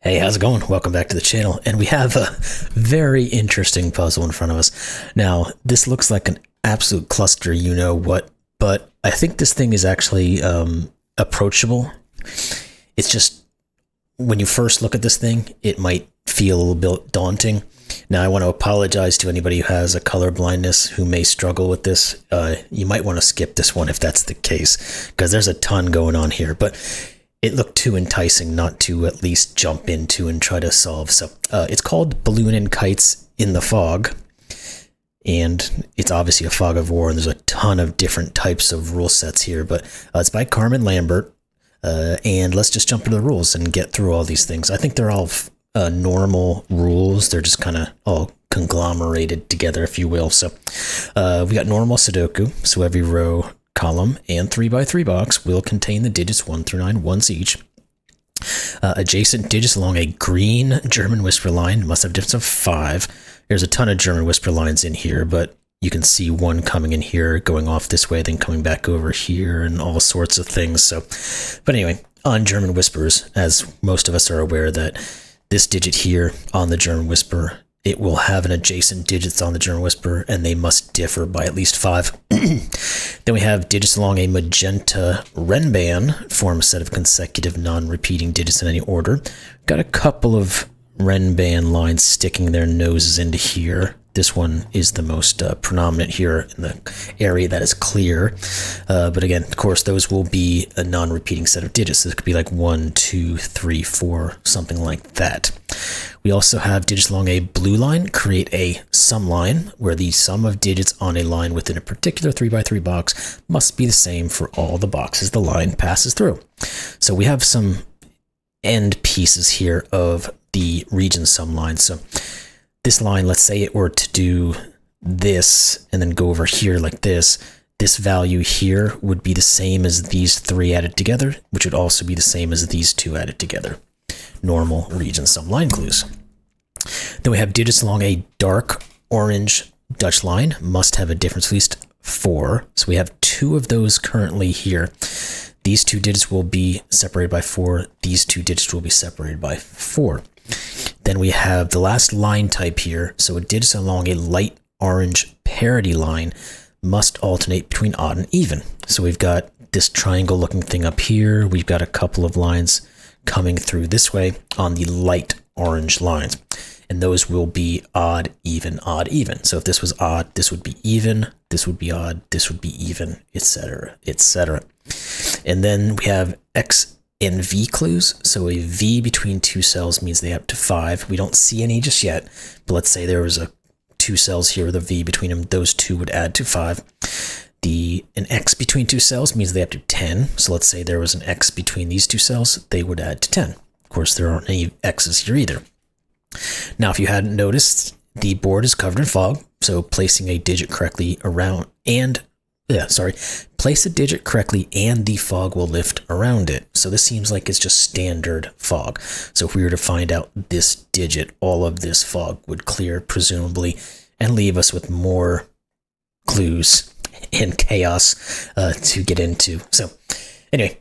Hey, how's it going? Welcome back to the channel. And we have a very interesting puzzle in front of us. Now, this looks like an absolute cluster, you know what, but I think this thing is actually approachable. It's just, when you first look at this thing, it might feel a little bit daunting. Now, I want to apologize to anybody who has a color blindness who may struggle with this. You might want to skip this one if that's the case, because there's a ton going on here. But it looked too enticing not to at least jump into and try to solve. So it's called Balloon and Kites in the Fog. And it's obviously a fog of war, and there's a ton of different types of rule sets here. But it's by Carmen Lambert. And let's just jump into the rules and get through all these things. I think they're all normal rules. They're just kind of all conglomerated together, if you will. So we got normal Sudoku. So every row, column, and 3x3 box will contain the digits 1 through 9, once each. Adjacent digits along a green German whisper line must have a difference of 5. There's a ton of German whisper lines in here, but you can see one coming in here, going off this way, then coming back over here, and all sorts of things. So, but anyway, on German whispers, as most of us are aware that this digit here on the German whisper, it will have an adjacent digits on the German whisper, and they must differ by at least 5. Then we have digits along a magenta Renban, form a set of consecutive non-repeating digits in any order. Got a couple of Renban lines sticking their noses into here. This one is the most predominant here in the area that is clear. But again, of course, those will be a non-repeating set of digits. This could be like 1, 2, 3, 4, something like that. We also have digits along a blue line create a sumline, where the sum of digits on a line within a particular 3x3 box must be the same for all the boxes the line passes through. So we have some end pieces here of the region sum line. So this line, let's say it were to do this and then go over here like this. This value here would be the same as these 3 added together, which would also be the same as these 2 added together. Normal region sum line clues. Then we have digits along a dark orange Dutch line must have a difference of at least 4. So we have 2 of those currently here. These 2 digits will be separated by 4. These 2 digits will be separated by 4. Then we have the last line type here. So a digit along a light orange parity line must alternate between odd and even. So we've got this triangle looking thing up here. We've got a couple of lines coming through this way on the light orange lines. And those will be odd, even, odd, even. So if this was odd, this would be even, this would be odd, this would be even, etc., etc. And then we have X and V clues. So a V between 2 cells means they have up to 5. We don't see any just yet, but let's say there was 2 cells here with a V between them. Those 2 would add to 5. An X between 2 cells means they have to 10. So let's say there was an X between these 2 cells, they would add to 10. Of course, there aren't any X's here either. Now, if you hadn't noticed, the board is covered in fog. So placing a digit correctly around place a digit correctly and the fog will lift around it. So this seems like it's just standard fog. So if we were to find out this digit, all of this fog would clear presumably and leave us with more clues and chaos to get into. So anyway,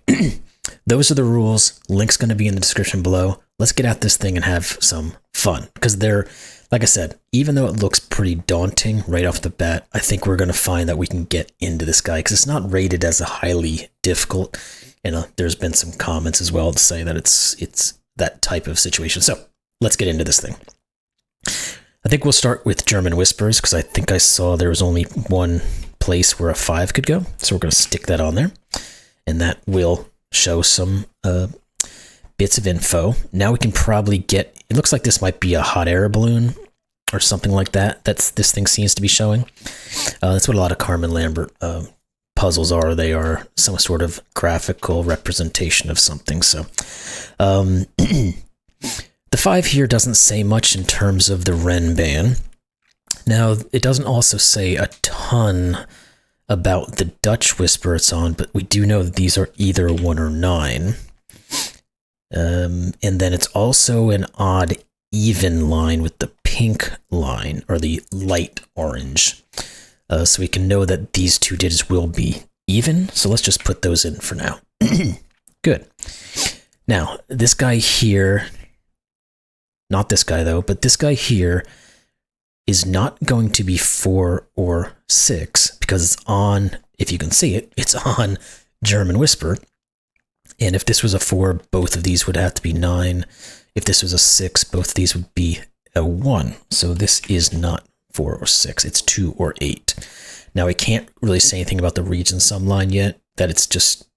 those are the rules. Link's going to be in the description below. Let's get at this thing and have some fun, because they're, like I said, even though it looks pretty daunting right off the bat, I think we're going to find that we can get into this guy, because it's not rated as a highly difficult. And there's been some comments as well to say that it's that type of situation. So let's get into this thing. I think we'll start with German whispers, because I think I saw there was only one place where a 5 could go. So we're going to stick that on there, and that will show some bits of info. Now we can probably get, it looks like this might be a hot air balloon or something like that. This thing seems to be showing. That's what a lot of Carmen Lambert puzzles are. They are some sort of graphical representation of something. So the 5 here doesn't say much in terms of the Renban. Now, it doesn't also say a ton about the Dutch whisper it's on, but we do know that these are either 1 or 9. And then it's also an odd even line with the pink line, or the light orange. So we can know that these 2 digits will be even. So let's just put those in for now. Good. Now, this guy here not this guy though, but this guy here is not going to be 4 or 6 because it's on, if you can see it, it's on German Whisper. And if this was a 4, both of these would have to be 9. If this was a 6, both of these would be a 1. So this is not 4 or 6, it's 2 or 8. Now I can't really say anything about the region sum line yet, that it's just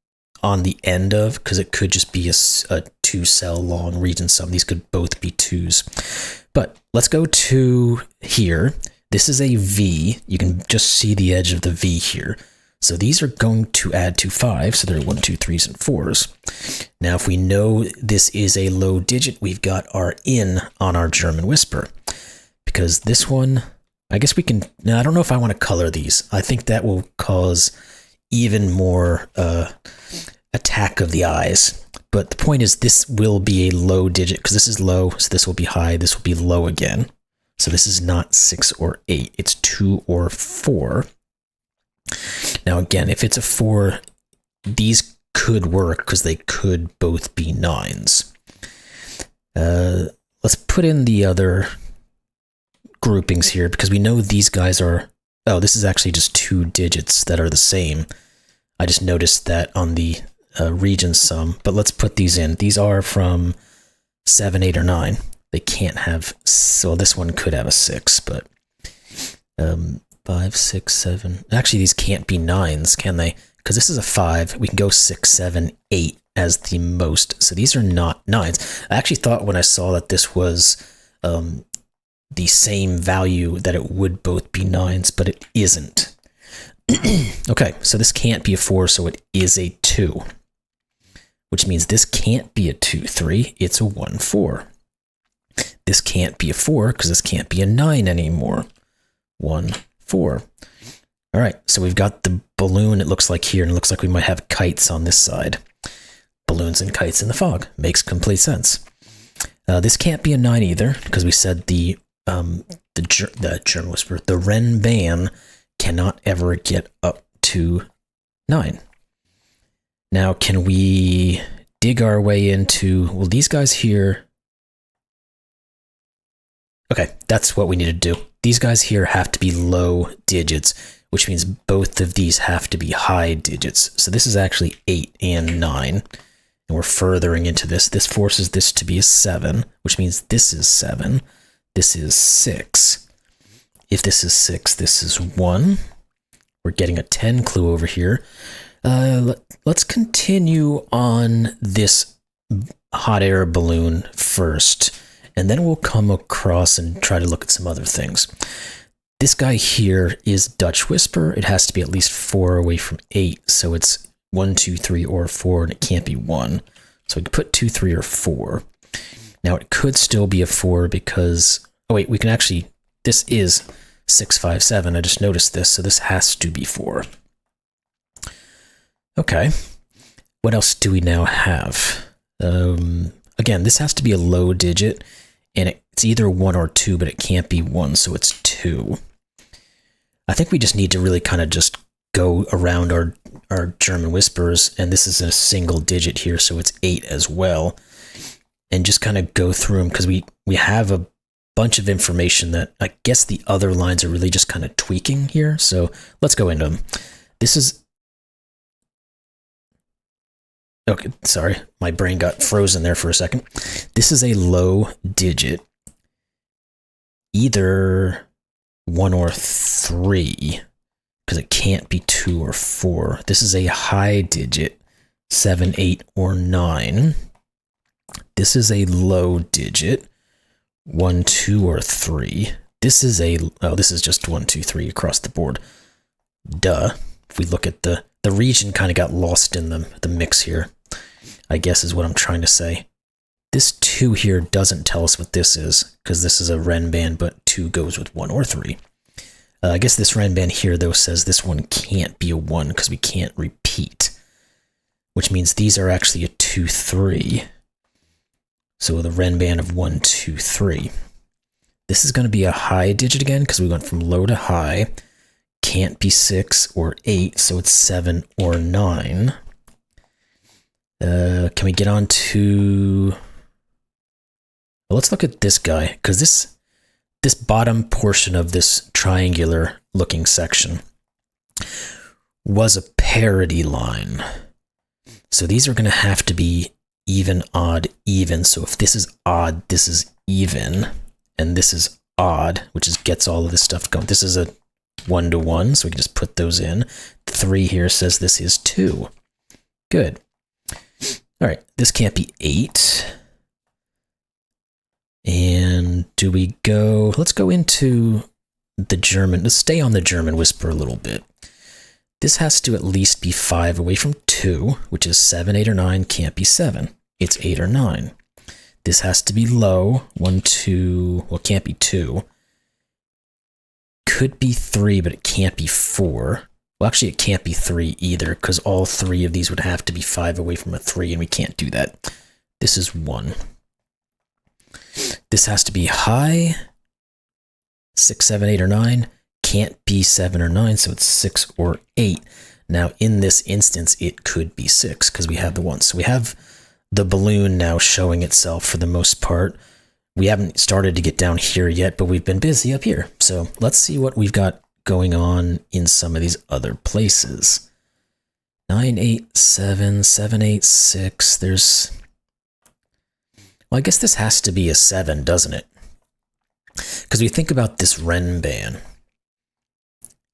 on the end of, because it could just be a 2-cell long region sum. These could both be 2s. But let's go to here. This is a V. You can just see the edge of the V here. So these are going to add to 5, so they're 1, 2, 3s, and 4s. Now, if we know this is a low digit, we've got our in on our German Whisper. Because this one, I guess we can, now I don't know if I want to color these. I think that will cause even more attack of the eyes. But the point is this will be a low digit, because this is low, so this will be high, this will be low again. So this is not 6 or 8, it's 2 or 4. Now again, if it's a 4, these could work because they could both be 9s. Let's put in the other groupings here because we know these guys are, oh, this is actually just 2 digits that are the same. I just noticed that on the region sum, but let's put these in. These are from 7, 8, or 9. They can't have, so this one could have a 6, but 5, 6, 7. Actually, these can't be 9s, can they? Because this is a 5. We can go 6, 7, 8 as the most. So these are not 9s. I actually thought when I saw that this was the same value that it would both be 9s, but it isn't. Okay, so this can't be a 4, so it is a 2. Which means this can't be a 2, 3. It's a 1, 4. This can't be a 4 because this can't be a 9 anymore. 1, 4. All right, so we've got the balloon, it looks like here, and it looks like we might have kites on this side. Balloons and kites in the fog. Makes complete sense. This can't be a 9 either, because we said the German Whisper, the Renban cannot ever get up to 9. Now, can we dig our way into, well, these guys here. Okay, that's what we need to do. These guys here have to be low digits, which means both of these have to be high digits. So this is actually 8 and 9, and we're furthering into this. This forces this to be a 7, which means this is 7. This is 6. If this is 6, this is 1. We're getting a 10 clue over here. Let's continue on this hot air balloon first, and then we'll come across and try to look at some other things. This guy here is Dutch Whisper. It has to be at least 4 away from 8, so it's 1, 2, 3, or 4, and it can't be 1. So we could put 2, 3, or 4. Now it could still be a 4 because, oh wait, we can actually, this is 6, 5, 7. I just noticed this, so this has to be 4. Okay, what else do we now have? Again, this has to be a low digit, and it's either 1 or 2, but it can't be 1, so it's 2. I think we just need to really kind of just go around our German Whispers, and this is a single digit here, so it's 8 as well, and just kind of go through them, because we have a bunch of information that I guess the other lines are really just kind of tweaking here, so let's go into them. This is, okay, sorry, my brain got frozen there for a second. This is a low digit, either 1 or 3, because it can't be 2 or 4. This is a high digit, 7, 8, or 9. This is a low digit, 1, 2, or 3. This is a, oh, this is just 1, 2, 3 across the board. Duh. If we look at the region kind of got lost in the mix here, I guess is what I'm trying to say. This 2 here doesn't tell us what this is, because this is a Renban, but 2 goes with 1 or 3. I guess this Renban here, though, says this one can't be a 1, because we can't repeat, which means these are actually a 2, 3. So the Renban of 1, 2, 3. This is going to be a high digit again, because we went from low to high. Can't be 6 or 8, so it's 7 or 9. Can we get on to... Well, let's look at this guy, because this bottom portion of this triangular looking section was a parity line. So these are going to have to be even, odd, even. So if this is odd, this is even, and this is odd, which is gets all of this stuff going. This is a 1-to-1, so we can just put those in. 3 here says this is 2. Good. All right, this can't be 8. And do we go, let's go into the German, let's stay on the German whisper a little bit. This has to at least be 5 away from 2, which is 7, 8, or 9, can't be 7. It's 8 or 9. This has to be low, 1, 2, well, it can't be 2. Could be 3, but it can't be 4. Well, actually, it can't be 3 either, because all 3 of these would have to be 5 away from a 3, and we can't do that. This is 1. This has to be high, 6, 7, 8, or 9. Can't be 7 or 9, so it's 6 or 8. Now, in this instance, it could be 6, because we have the 1. So we have the balloon now showing itself for the most part. We haven't started to get down here yet, but we've been busy up here. So let's see what we've got going on in some of these other places. 9, 8, 7, 7, 8, 6. There's... Well, I guess this has to be a 7, doesn't it? Because we think about this Renban.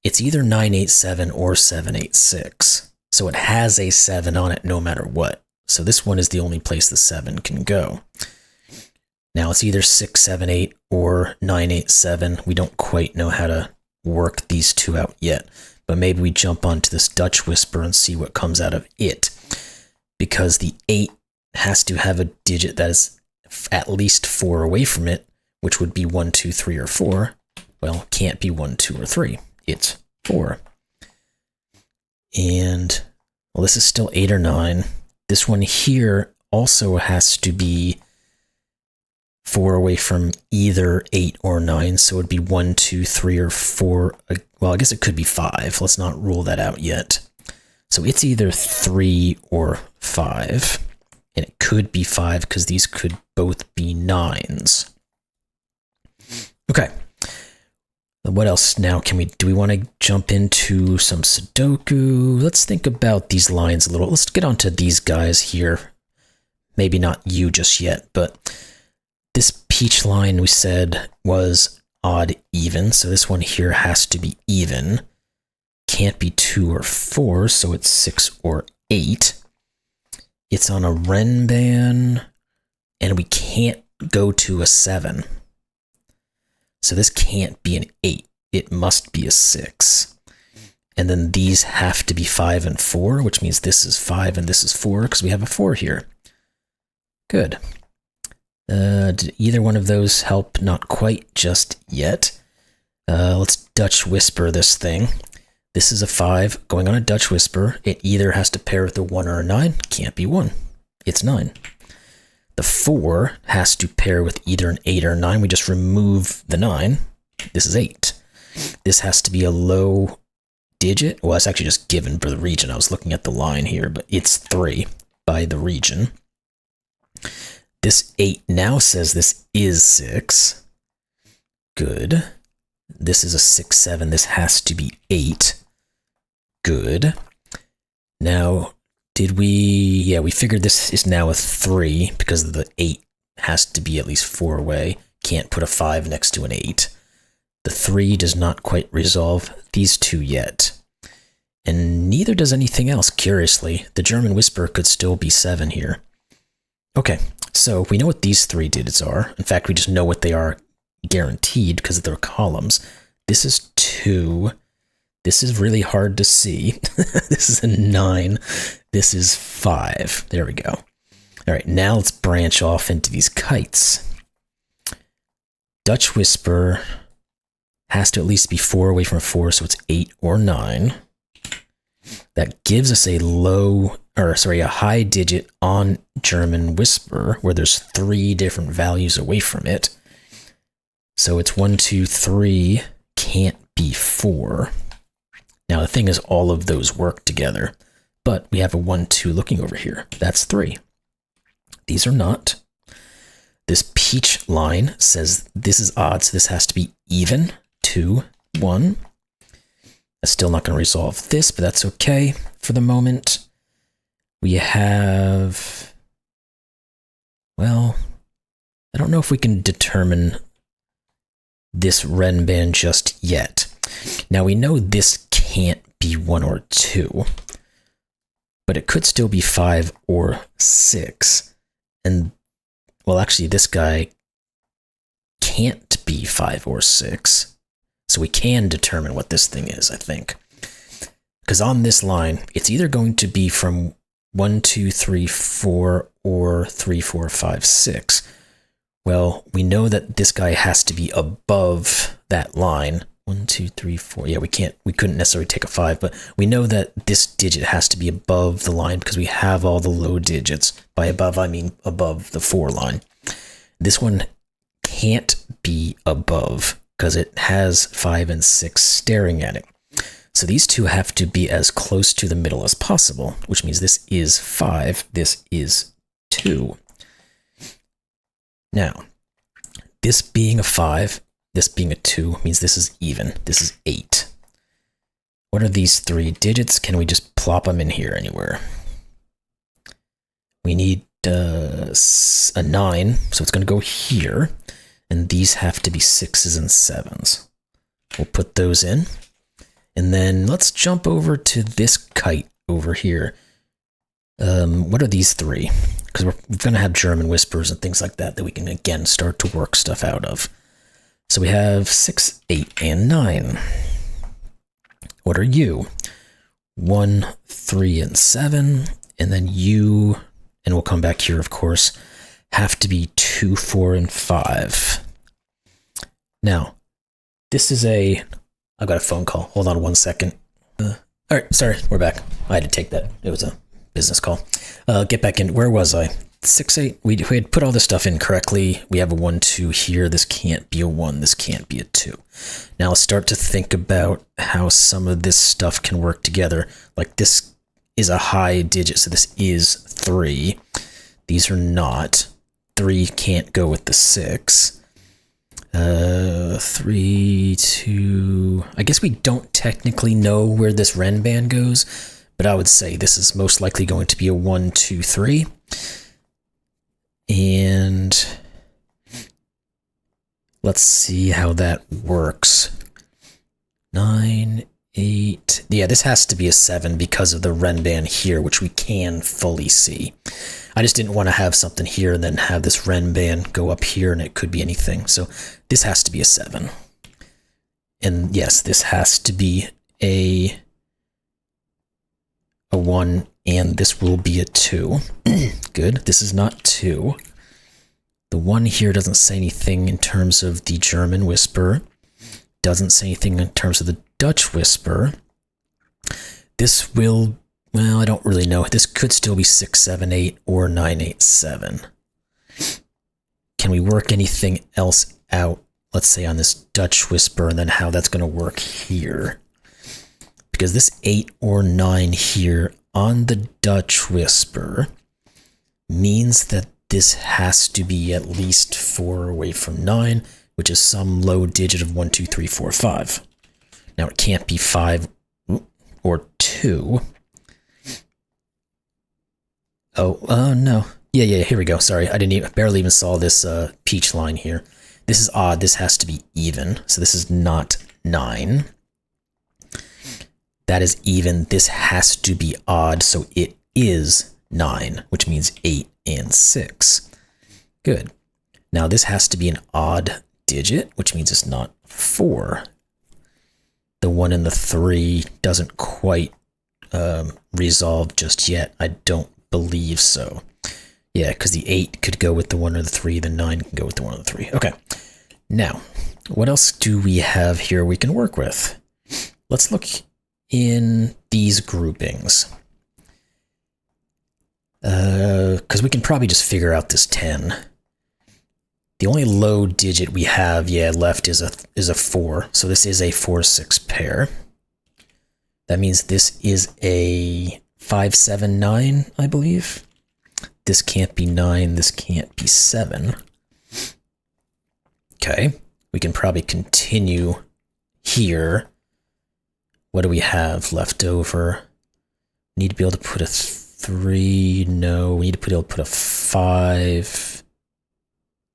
It's either 987 or 786. So it has a 7 on it no matter what. So this one is the only place the 7 can go. Now it's either 678 or 987. We don't quite know how to work these two out yet. But maybe we jump onto this Dutch whisper and see what comes out of it. Because the 8 has to have a digit that is at least 4 away from it, which would be 1, 2, 3, or 4. Well, can't be 1, 2, or 3. It's 4. And, well, this is still 8 or 9. This one here also has to be 4 away from either 8 or 9, so it would be 1, 2, 3, or 4. Well, I guess it could be 5. Let's not rule that out yet. So it's either 3 or 5. And it could be 5 because these could both be 9s. Okay. What else now can we do? We want to jump into some Sudoku. Let's think about these lines a little. Let's get onto these guys here. Maybe not you just yet, but this peach line we said was odd even. So this one here has to be even. Can't be 2 or 4, so it's 6 or 8. It's on a Renban, and we can't go to a 7. So this can't be an 8. It must be a 6. And then these have to be 5 and 4, which means this is 5 and this is 4, because we have a 4 here. Good. Did either one of those help? Not quite just yet. Let's Dutch whisper this thing. This is a 5 going on a Dutch whisper. It either has to pair with a 1 or a 9. Can't be 1. It's 9. The 4 has to pair with either an 8 or a 9. We just remove the 9. This is 8. This has to be a low digit. Well, it's actually just given for the region. I was looking at the line here, but it's 3 by the region. This 8 now says this is 6. Good. This is a 6, 7. This has to be 8. Good. Now, did we... Yeah, we figured this is now a 3 because the 8 has to be at least 4 away. Can't put a 5 next to an 8. The 3 does not quite resolve these two yet. And neither does anything else, curiously. The German whisper could still be 7 here. Okay, so we know what these 3 digits are. In fact, we just know what they are guaranteed because they're columns. This is 2. This is really hard to see. This is a 9. This is 5. There we go. All right, now let's branch off into these kites. Dutch whisper has to at least be 4 away from 4, so it's 8 or 9. That gives us a a high digit on German whisper where there's 3 different values away from it. So it's 1, 2, 3, can't be 4. Now the thing is all of those work together, but we have a 1, 2 looking over here. That's 3. These are not. This peach line says this is odd, so this has to be even, 2, 1. That's still not going to resolve this, but that's okay for the moment. We have, well, I don't know if we can determine this Renban just yet. Now we know this can't be 1 or 2, but it could still be 5 or 6. And, well, actually, this guy can't be 5 or 6. So we can determine what this thing is, I think. Because on this line, it's either going to be from 1, 2, 3, 4, or 3, 4, 5, 6. Well, we know that this guy has to be above that line. 1, 2, 3, 4. Yeah, we couldn't necessarily take a 5, but we know that this digit has to be above the line because we have all the low digits. By above, I mean above the 4 line. This one can't be above because it has 5 and 6 staring at it. So these two have to be as close to the middle as possible, which means this is 5, this is 2. Now, this being a 5, this being a 2 means this is even. This is 8. What are these 3 digits? Can we just plop them in here anywhere? We need a 9, so it's going to go here. And these have to be 6s and 7s. We'll put those in. And then let's jump over to this kite over here. What are these 3? Because we're going to have German whispers and things like that that we can, again, start to work stuff out of. So we have 6, 8, and 9. What are you? 1, 3, and 7. And then you, and we'll come back here, of course, have to be 2, 4, and 5. Now, this is I've got a phone call. Hold on 1 second. All right, sorry, we're back. I had to take that. It was a business call. Get back in. Where was I? 6, 8. We had put all this stuff in correctly. We have a 1, 2 here. This can't be a 1. This can't be a 2. Now let's start to think about how some of this stuff can work together. Like this is a high digit, so this is 3. These are not. 3 can't go with the 6. 3, 2. I guess we don't technically know where this Renban goes, but I would say this is most likely going to be a 1, 2, 3. And let's see how that works. 9, 8. Yeah, this has to be a 7 because of the Renban here, which we can fully see. I just didn't want to have something here and then have this Renban go up here and it could be anything. So this has to be a 7. And yes, this has to be a 1, and this will be a 2. Good. This is not 2. The 1 here doesn't say anything in terms of the German whisper. Doesn't say anything in terms of the Dutch whisper. This will, well, I don't really know. This could still be 6, 7, 8 or 9, 8, 7. Can we work anything else out, let's say on this Dutch whisper, and then how that's going to work here? Because this 8 or 9 here on the Dutch whisper means that this has to be at least 4 away from 9, which is some low digit of 1, 2, 3, 4, 5. Now it can't be 5 or 2. Oh, no. Yeah, here we go. Sorry, I barely even saw this peach line here. This is odd. This has to be even. So this is not 9. That is even. This has to be odd. So it is 9, which means 8 and 6. Good. Now this has to be an odd digit, which means it's not 4. The 1 and the 3 doesn't quite resolve just yet. I don't believe so. Yeah, because the 8 could go with the 1 or the 3, the 9 can go with the 1 or the 3. Okay. Now, what else do we have here we can work with? Let's look in these groupings. Because we can probably just figure out this 10. The only low digit we have, left is a 4. So this is a 4-6 pair. That means this is a 5-7-9, I believe. This can't be 9. This can't be 7. Okay, we can probably continue here. What do we have left over? Need to be able to put a 3. No, we need to be able to put a 5.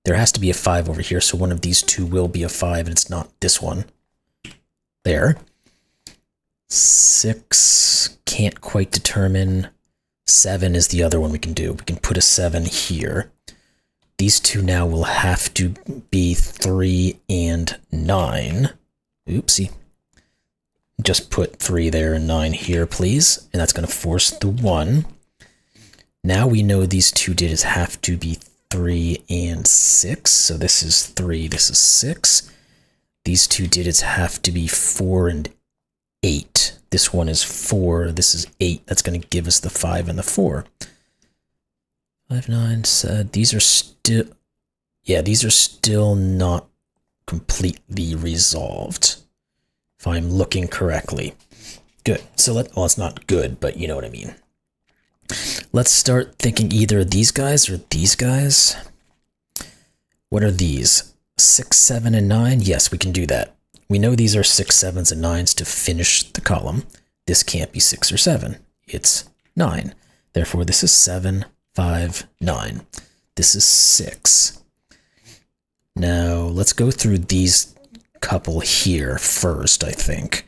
There has to be a 5 over here, so one of these two will be a 5, and it's not this one. There. 6, can't quite determine. 7 is the other one we can do. We can put a 7 here. These two now will have to be 3 and 9. Oopsie. Just put 3 there and 9 here, please. And that's going to force the 1. Now we know these two digits have to be 3 and 6. So this is 3, this is 6. These two digits have to be 4 and 8. This one is 4, this is 8. That's going to give us the 5 and the 4. 5, 9, these are still... Yeah, these are still not completely resolved, if I'm looking correctly. Good. So well, it's not good, but you know what I mean. Let's start thinking either these guys or these guys. What are these? 6, 7, and 9? Yes, we can do that. We know these are 6, 7s, and 9s to finish the column. This can't be 6 or 7. It's 9. Therefore, this is 7, 5, 9. This is 6. Now, let's go through these couple here first, I think.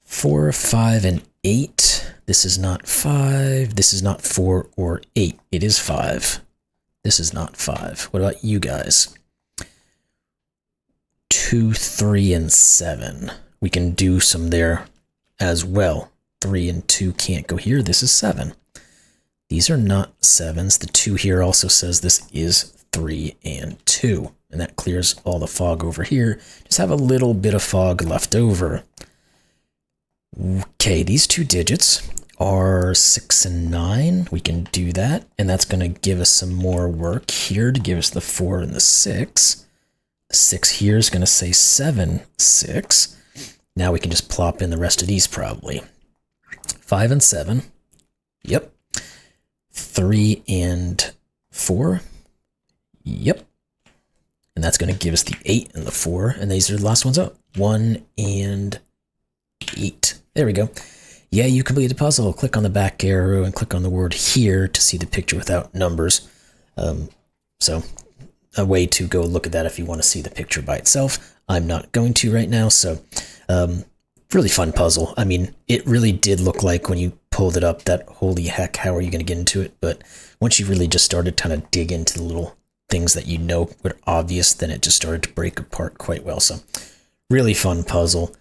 4, 5, and 8. This is not 5. This is not 4 or 8. It is 5. This is not 5. What about you guys? 2, 3, and 7. We can do some there as well. 3 and 2 can't go here. This is 7. These are not 7s. The 2 here also says this is 3 and 2. And that clears all the fog over here. Just have a little bit of fog left over. Okay, these two digits are 6 and 9. We can do that. And that's going to give us some more work here to give us the 4 and the 6. The 6 here is going to say 7, 6. Now we can just plop in the rest of these probably. 5 and 7. Yep. 3 and 4. Yep. And that's going to give us the 8 and the 4. And these are the last ones up. 1 and 8. There we go. Yeah, you completed the puzzle. Click on the back arrow and click on the word here to see the picture without numbers. So a way to go look at that if you want to see the picture by itself. I'm not going to right now. So really fun puzzle. I mean, it really did look like when you pulled it up that holy heck, how are you going to get into it? But once you really just started trying to dig into the little things that you know were obvious, then it just started to break apart quite well. So really fun puzzle.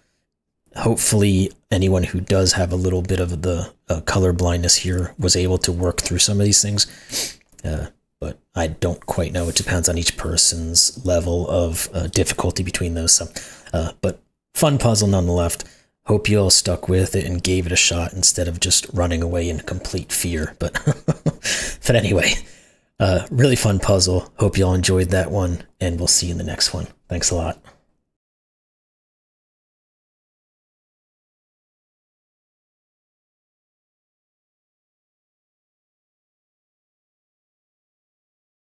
Hopefully anyone who does have a little bit of the color blindness here was able to work through some of these things. But I don't quite know. It depends on each person's level of difficulty between those. So, but fun puzzle nonetheless. Hope you all stuck with it and gave it a shot instead of just running away in complete fear. But, but anyway, really fun puzzle. Hope you all enjoyed that one, and we'll see you in the next one. Thanks a lot.